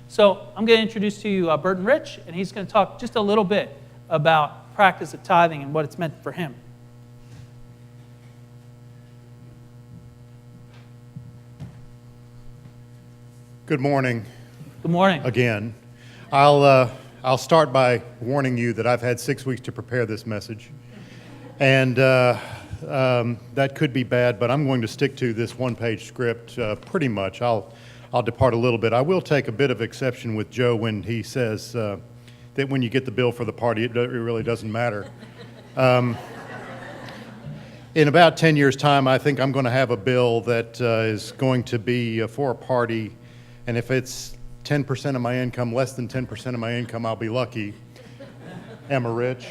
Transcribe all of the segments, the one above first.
So I'm going to introduce to you Burton Rich, and he's going to talk just a little bit about practice of tithing and what it's meant for him. Good morning. Good morning. Again. I'll start by warning you that I've had 6 weeks to prepare this message. And that could be bad, but I'm going to stick to this one-page script pretty much. I'll depart a little bit. I will take a bit of exception with Joe when he says that when you get the bill for the party, it really doesn't matter. In about 10 years' time, I think I'm going to have a bill that is going to be for a party, and if it's 10% of my income, less than 10% of my income, I'll be lucky. Emma Rich.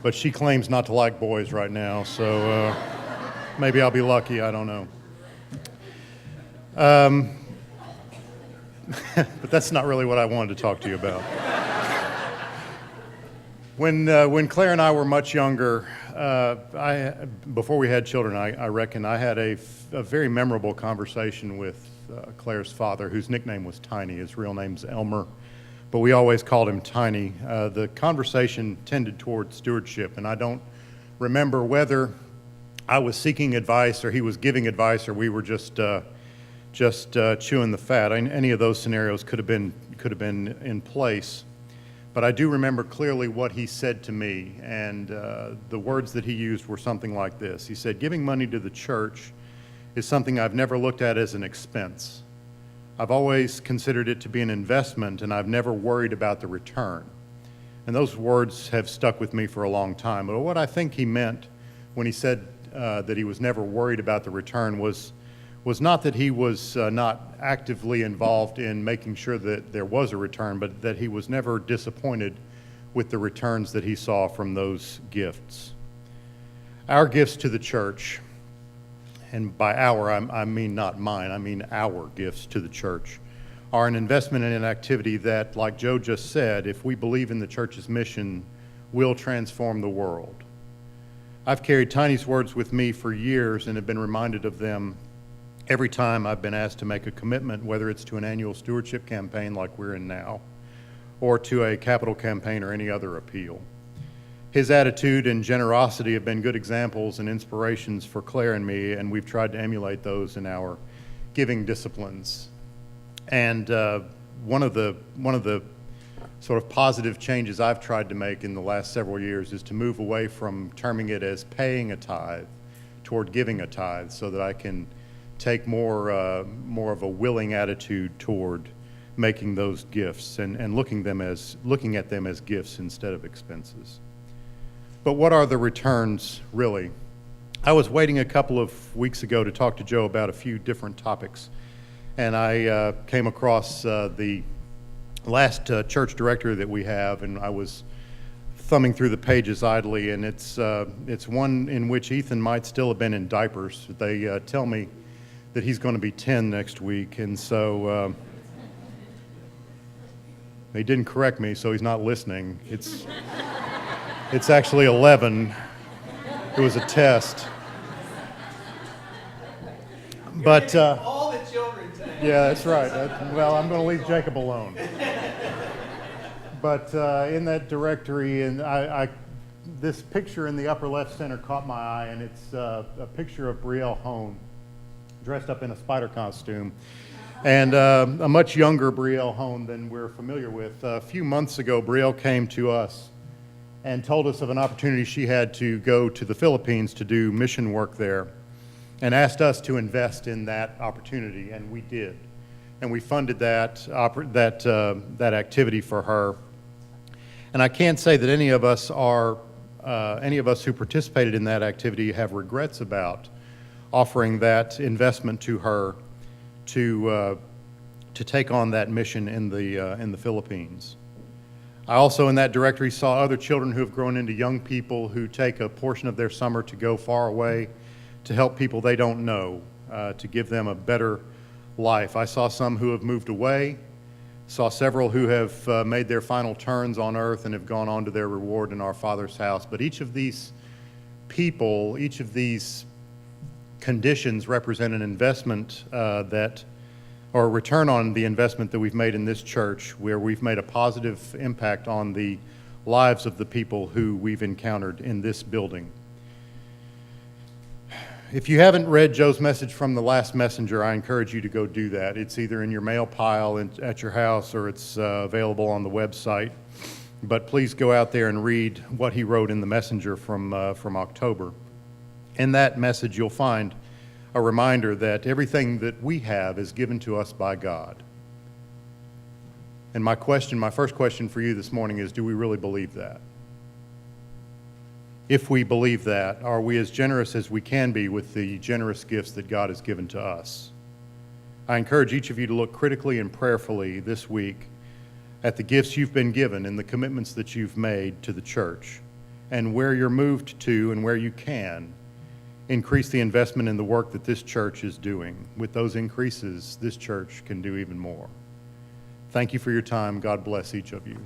But she claims not to like boys right now, so maybe I'll be lucky, I don't know. But that's not really what I wanted to talk to you about. When Claire and I were much younger, before we had children, I reckon I had a very memorable conversation with Claire's father, whose nickname was Tiny. His real name's Elmer, but we always called him Tiny. The conversation tended toward stewardship, and I don't remember whether I was seeking advice or he was giving advice or we were just chewing the fat. Any of those scenarios could have been in place. But I do remember clearly what he said to me, and the words that he used were something like this. He said, "Giving money to the church is something I've never looked at as an expense. I've always considered it to be an investment, and I've never worried about the return." And those words have stuck with me for a long time. But what I think he meant when he said that he was never worried about the return was not that he was not actively involved in making sure that there was a return, but that he was never disappointed with the returns that he saw from those gifts. Our gifts to the church, and by our, I mean not mine, I mean our gifts to the church, are an investment in an activity that, like Joe just said, if we believe in the church's mission, will transform the world. I've carried Tiny's words with me for years and have been reminded of them every time I've been asked to make a commitment, whether it's to an annual stewardship campaign like we're in now, or to a capital campaign or any other appeal. His attitude and generosity have been good examples and inspirations for Claire and me, and we've tried to emulate those in our giving disciplines. And one of the sort of positive changes I've tried to make in the last several years is to move away from terming it as paying a tithe toward giving a tithe, so that I can take more of a willing attitude toward making those gifts and looking at them as gifts instead of expenses. But what are the returns really? I was waiting a couple of weeks ago to talk to Joe about a few different topics, and I came across the last church directory that we have, and I was thumbing through the pages idly, and it's one in which Ethan might still have been in diapers. They tell me that he's going to be 10 next week, and so they didn't correct me, so he's not listening. It's actually 11. It was a test. But All the children today. yeah, that's right. Well, I'm going to leave Jacob alone. But in that directory, and this picture in the upper left center caught my eye, and it's a picture of Brielle Hone, dressed up in a spider costume, and a much younger Brielle Hone than we're familiar with. A few months ago, Brielle came to us and told us of an opportunity she had to go to the Philippines to do mission work there, and asked us to invest in that opportunity, and we did. And we funded that activity for her. And I can't say that any of us who participated in that activity have regrets about offering that investment to her to take on that mission in the Philippines. I also in that directory saw other children who have grown into young people who take a portion of their summer to go far away to help people they don't know, to give them a better life. I saw some who have moved away, saw several who have made their final turns on earth and have gone on to their reward in our Father's house. But each of these people, each of these conditions represent an investment or a return on the investment that we've made in this church, where we've made a positive impact on the lives of the people who we've encountered in this building. If you haven't read Joe's message from the last messenger, I encourage you to go do that. It's either in your mail pile at your house, or it's available on the website. But please go out there and read what he wrote in the messenger from October. In that message, you'll find a reminder that everything that we have is given to us by God. And my first question for you this morning is, do we really believe that? If we believe that, are we as generous as we can be with the generous gifts that God has given to us? I encourage each of you to look critically and prayerfully this week at the gifts you've been given and the commitments that you've made to the church, and where you're moved to and where you can increase the investment in the work that this church is doing. With those increases, this church can do even more. Thank you for your time. God bless each of you.